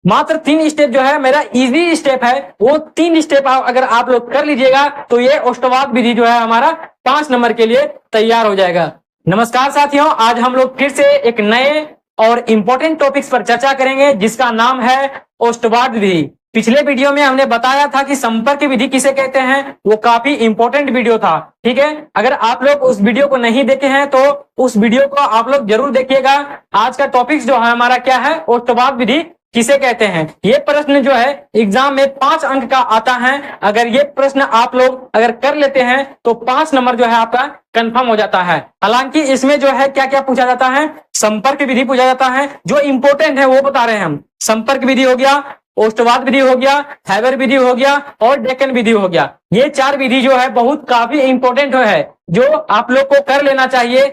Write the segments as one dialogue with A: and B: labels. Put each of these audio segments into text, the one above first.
A: मात्र 3 स्टेप जो है मेरा इजी स्टेप है, वो 3 स्टेप अगर आप लोग कर लीजिएगा तो ये ओस्टोवाद विधि जो है हमारा 5 नंबर के लिए तैयार हो जाएगा। नमस्कार साथियों, आज हम लोग फिर से एक नए और इंपॉर्टेंट टॉपिक्स पर चर्चा करेंगे जिसका नाम है ओस्टोवाद विधि। पिछले वीडियो में हमने बताया था कि संपर्क विधि किसे कहते हैं, वो काफी इंपॉर्टेंट वीडियो था। ठीक है, अगर आप लोग उस वीडियो को नहीं देखे हैं तो उस वीडियो को आप लोग जरूर देखिएगा। आज का टॉपिक्स जो है हमारा क्या है, ओस्टोवाद विधि किसे कहते हैं। ये प्रश्न जो है एग्जाम में 5 अंक का आता है। अगर ये प्रश्न आप लोग अगर कर लेते हैं तो 5 नंबर जो है आपका कंफर्म हो जाता है। हालांकि इसमें जो है क्या क्या पूछा जाता है, संपर्क विधि पूछा जाता है। जो इंपॉर्टेंट है वो बता रहे हैं हम। संपर्क विधि हो गया, ओस्टोवाद विधि हो गया, हैबर विधि हो गया और डेक्कन विधि हो गया। ये 4 विधि जो है बहुत काफी इंपॉर्टेंट है, जो आप लोग को कर लेना चाहिए।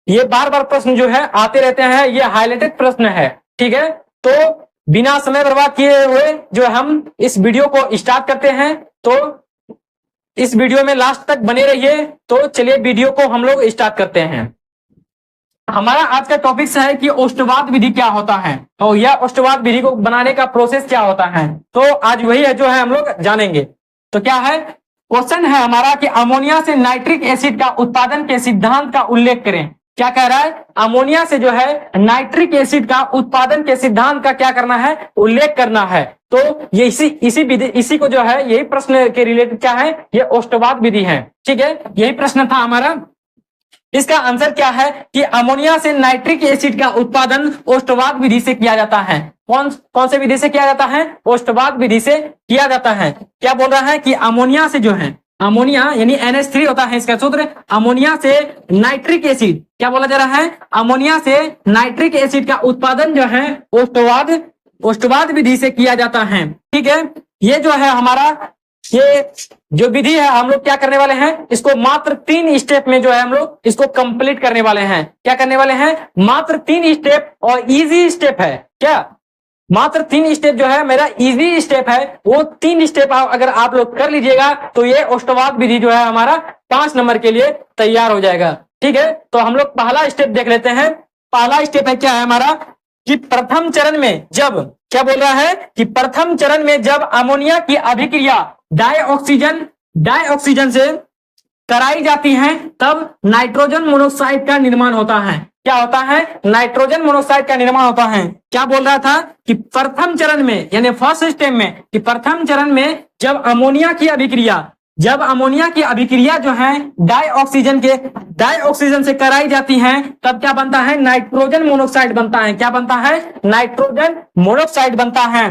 A: ये बार बार प्रश्न जो है आते रहते हैं, ये हाईलाइटेड प्रश्न है। ठीक है, तो बिना समय बर्बाद किए हुए जो हम इस वीडियो को स्टार्ट करते हैं, तो इस वीडियो में लास्ट तक बने रहिए। तो चलिए वीडियो को हम लोग स्टार्ट करते हैं। हमारा आज का टॉपिक है कि ओस्टोवाद विधि क्या होता है और यह ओस्टोवाद विधि को बनाने का प्रोसेस क्या होता है। तो आज वही है जो है हम लोग जानेंगे। तो क्या है, क्वेश्चन है हमारा कि अमोनिया से नाइट्रिक एसिड का उत्पादन के सिद्धांत का उल्लेख करें। क्या कह रहा है, अमोनिया से जो है नाइट्रिक एसिड का उत्पादन के सिद्धांत का क्या करना है, उल्लेख करना है। तो ये इसी को जो है यही प्रश्न के रिलेटेड क्या है, ये ओस्टोवाद विधि है। ठीक है, यही प्रश्न था हमारा। इसका आंसर क्या है कि अमोनिया से नाइट्रिक एसिड का उत्पादन ओस्टोवाद विधि से किया जाता है। कौन से विधि से किया जाता है, ओस्टोवाद विधि से किया जाता है। क्या बोल रहा है कि अमोनिया से जो है, अमोनिया यानी NH3 होता है इसका सूत्र। अमोनिया से नाइट्रिक एसिड, क्या बोला जा रहा है, अमोनिया से नाइट्रिक एसिड का उत्पादन जो है ओस्टोवाद विधि से किया जाता है। ठीक है, ये जो है हमारा ये जो विधि है हम लोग क्या करने वाले हैं, इसको मात्र 3 स्टेप में जो है हम लोग इसको कंप्लीट करने वाले हैं। क्या करने वाले हैं, मात्र 3 स्टेप और इजी स्टेप है। क्या, मात्र 3 स्टेप जो है मेरा इजी स्टेप है, वो 3 स्टेप अगर आप लोग कर लीजिएगा तो ये ओस्टोवाद विधि जो है हमारा 5 नंबर के लिए तैयार हो जाएगा। ठीक है, तो हम लोग पहला स्टेप देख लेते हैं। पहला स्टेप है क्या है हमारा कि प्रथम चरण में जब, क्या बोल रहा है कि प्रथम चरण में जब अमोनिया की अभिक्रिया डाइऑक्सीजन से कराई जाती है तब नाइट्रोजन मोनोऑक्साइड का निर्माण होता है। क्या होता है, नाइट्रोजन मोनोऑक्साइड का निर्माण होता है। क्या बोल रहा था कि प्रथम चरण में यानी फर्स्ट स्टेप में, कि प्रथम चरण में जब अमोनिया की अभिक्रिया जो है डाइऑक्सीजन से कराई जाती है तब क्या बनता है, नाइट्रोजन मोनोऑक्साइड बनता है। क्या बनता है, नाइट्रोजन मोनोऑक्साइड बनता है।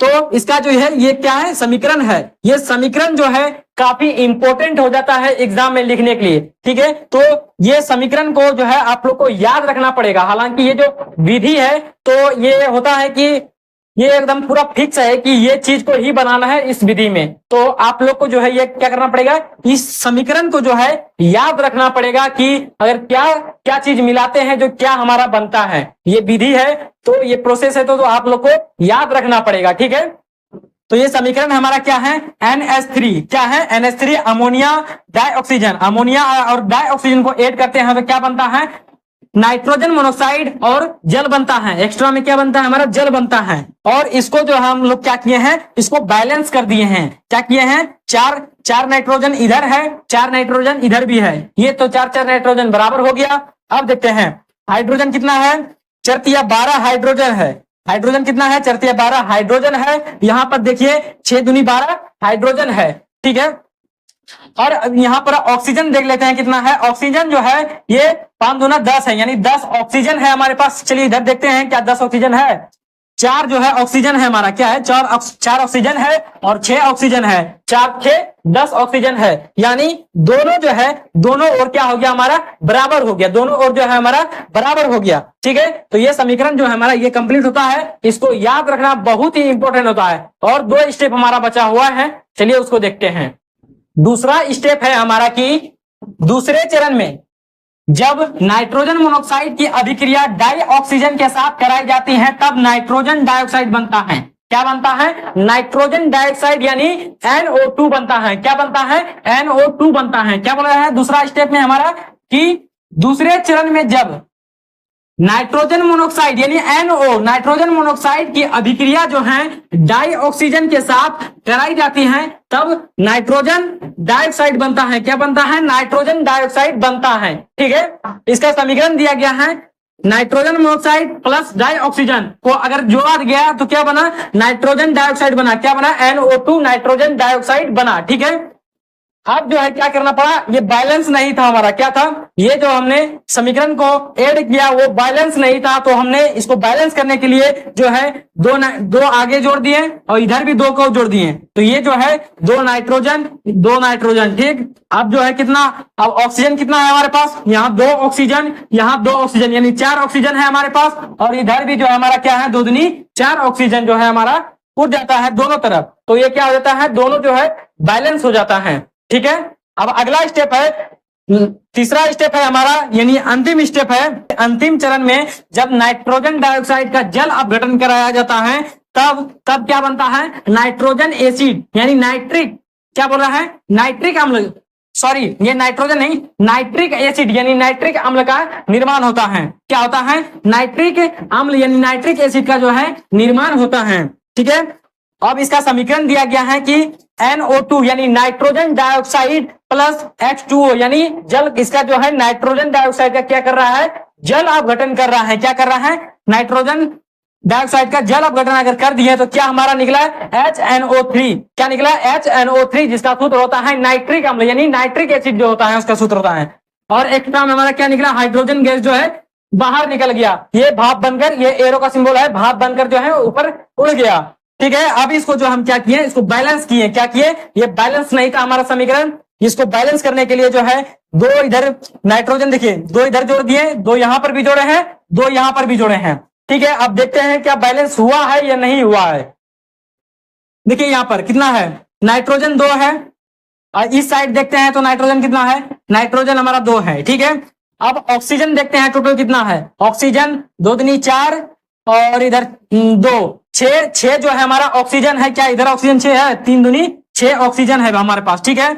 A: तो इसका जो है ये क्या है, समीकरण है। ये समीकरण जो है काफी इंपॉर्टेंट हो जाता है एग्जाम में लिखने के लिए। ठीक है, तो ये समीकरण को जो है आप लोग को याद रखना पड़ेगा। हालांकि ये जो विधि है तो ये होता है कि ये एकदम पूरा फिक्स है कि ये चीज को ही बनाना है इस विधि में। तो आप लोग को जो है ये क्या करना पड़ेगा, इस समीकरण को जो है याद रखना पड़ेगा कि अगर क्या क्या चीज मिलाते हैं जो क्या हमारा बनता है। ये विधि है तो ये प्रोसेस है, तो आप लोग को याद रखना पड़ेगा। ठीक है, तो ये समीकरण हमारा क्या है, NH3। क्या है, NH3 अमोनिया डाइऑक्सीजन, अमोनिया और डाइऑक्सीजन को ऐड करते हैं तो क्या बनता है, नाइट्रोजन मोनोऑक्साइड और जल बनता है। एक्स्ट्रा में क्या बनता है, हमारा जल बनता है। और इसको जो हम लोग क्या किए हैं, इसको बैलेंस कर दिए हैं। क्या किए हैं, चार नाइट्रोजन इधर है, 4 नाइट्रोजन इधर भी है। ये तो 4 नाइट्रोजन बराबर हो गया। अब देखते हैं हाइड्रोजन कितना है, 4 12 हाइड्रोजन है। हाइड्रोजन कितना है, 4 12 हाइड्रोजन है। यहाँ पर देखिए 6 दूनी 12 हाइड्रोजन है। ठीक है, और यहाँ पर ऑक्सीजन देख लेते हैं कितना है। ऑक्सीजन जो है ये 5 दूना 10 है, यानी 10 ऑक्सीजन है हमारे पास। चलिए इधर देखते हैं क्या 10 ऑक्सीजन है। 4 जो है ऑक्सीजन है हमारा, क्या है, 4 ऑक्सीजन है और 6 ऑक्सीजन है। 4 6 10 ऑक्सीजन है, यानी दोनों जो है दोनों ओर क्या हो गया हमारा, बराबर हो गया। दोनों ओर जो है हमारा बराबर हो गया। ठीक है, तो ये समीकरण जो है हमारा ये कंप्लीट होता है। इसको याद रखना बहुत ही इंपॉर्टेंट होता है। और 2 स्टेप हमारा बचा हुआ है, चलिए उसको देखते हैं। दूसरा स्टेप है हमारा कि दूसरे चरण में जब नाइट्रोजन मोनोऑक्साइड की अभिक्रिया डाइऑक्सीजन के साथ कराई जाती है तब नाइट्रोजन डाइऑक्साइड बनता है। क्या बनता है, नाइट्रोजन डाइऑक्साइड यानी NO2 बनता है। क्या बनता है, NO2 बनता है। क्या बोल रहा है दूसरा स्टेप में हमारा कि दूसरे चरण में जब नाइट्रोजन मोनोऑक्साइड यानी NO नाइट्रोजन मोनोऑक्साइड की अभिक्रिया जो है डाई ऑक्सीजन के साथ कराई जाती है, तब नाइट्रोजन डाइऑक्साइड बनता है। क्या बनता है? नाइट्रोजन डाइऑक्साइड बनता है। ठीक है, इसका समीकरण दिया गया है nitrogen monoxide plus dioxygen को अगर जोड़ा गया तो क्या बना? नाइट्रोजन डाइऑक्साइड बना। क्या बना? NO2 नाइट्रोजन डाइऑक्साइड बना। ठीक है, अब जो है क्या करना पड़ा, ये बैलेंस नहीं था हमारा। क्या था? ये जो हमने समीकरण को ऐड किया वो बैलेंस नहीं था, तो हमने इसको बैलेंस करने के लिए जो है दो आगे जोड़ दिए और इधर भी 2 को जोड़ दिए, तो ये जो है 2 नाइट्रोजन। ठीक, अब जो है कितना, अब ऑक्सीजन कितना है हमारे पास? यहाँ 2 ऑक्सीजन, यहाँ 2 ऑक्सीजन, यानी 4 ऑक्सीजन है हमारे पास, और इधर भी जो है हमारा क्या है, 2 दूनी 4 ऑक्सीजन जो है हमारा उड़ जाता है दोनों तरफ, तो ये क्या हो जाता है, दोनों जो है बैलेंस हो जाता है। ठीक है, अब अगला स्टेप है, तीसरा स्टेप है हमारा, यानी अंतिम स्टेप है। अंतिम चरण में जब नाइट्रोजन डाइऑक्साइड का जल अपघटन कराया जाता है तब क्या बनता है? नाइट्रोजन एसिड, यानी नाइट्रिक, क्या बोल रहा है? नाइट्रिक अम्ल, सॉरी ये नाइट्रोजन नहीं, नाइट्रिक एसिड यानी नाइट्रिक अम्ल का निर्माण होता है। क्या होता है? नाइट्रिक अम्ल यानी नाइट्रिक एसिड का जो है निर्माण होता है। ठीक है, अब इसका समीकरण दिया गया है कि NO2 यानी नाइट्रोजन डाइऑक्साइड प्लस H2O यानी जल, इसका जो है नाइट्रोजन डाइऑक्साइड का क्या कर रहा है? जल अपघटन कर रहा है। क्या कर रहा है? नाइट्रोजन डाइऑक्साइड का जल अपघटन अगर कर दिए तो क्या हमारा निकला? HNO3। क्या निकला? HNO3, जिसका सूत्र होता है नाइट्रिक अम्ल यानी नाइट्रिक एसिड जो होता है उसका सूत्र होता है। और एक्स्ट्रा में हमारा क्या निकला? हाइड्रोजन गैस जो है बाहर निकल गया, ये भाप बनकर, ये एरो का सिंबल है, भाप बनकर जो है ऊपर उड़ गया। ठीक है, अब इसको जो हम क्या किए, इसको बैलेंस किए। क्या किए? ये बैलेंस नहीं था हमारा समीकरण, इसको बैलेंस करने के लिए जो है 2 इधर नाइट्रोजन, देखिए 2 इधर जोड़ दिए, 2 यहां पर भी जोड़े हैं, 2 यहां पर भी जोड़े हैं। ठीक है, अब देखते हैं क्या बैलेंस हुआ है या नहीं हुआ है। देखिए यहां पर कितना है, नाइट्रोजन 2 है, और इस साइड देखते हैं तो नाइट्रोजन कितना है? नाइट्रोजन हमारा 2 है। ठीक है, अब ऑक्सीजन देखते हैं टोटल कितना है। ऑक्सीजन 2 दूनी 4 और इधर 2, 6 जो है हमारा ऑक्सीजन है। क्या इधर ऑक्सीजन 6 है? 3 दूनी 6 ऑक्सीजन है हमारे पास। ठीक है,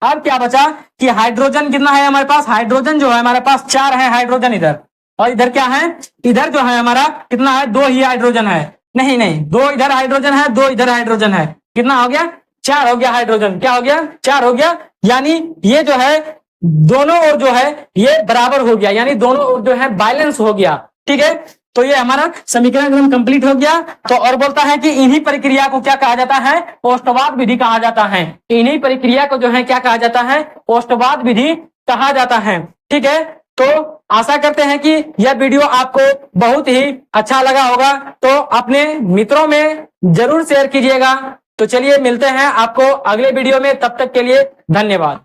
A: अब क्या बचा कि हाइड्रोजन कितना है हमारे पास? हाइड्रोजन जो है हमारे पास 4 है हाइड्रोजन इधर, और इधर क्या है? इधर जो है हमारा कितना है? 2 ही हाइड्रोजन है। नहीं, 2 इधर हाइड्रोजन है, 2 इधर हाइड्रोजन है। कितना हो गया? 4 हो गया हाइड्रोजन। क्या हो गया? 4 हो गया, यानी ये जो है दोनों ओर जो है ये बराबर हो गया, यानी दोनों ओर जो है बैलेंस हो गया। ठीक है, तो ये हमारा समीकरण एकदम कंप्लीट हो गया। तो और बोलता है कि इन्हीं प्रक्रिया को क्या कहा जाता है? ओस्टोवाद विधि कहा जाता है। इन्हीं प्रक्रिया को जो है क्या कहा जाता है? ओस्टोवाद विधि कहा जाता है। ठीक है, तो आशा करते हैं कि यह वीडियो आपको बहुत ही अच्छा लगा होगा, तो अपने मित्रों में जरूर शेयर कीजिएगा। तो चलिए मिलते हैं आपको अगले वीडियो में, तब तक के लिए धन्यवाद।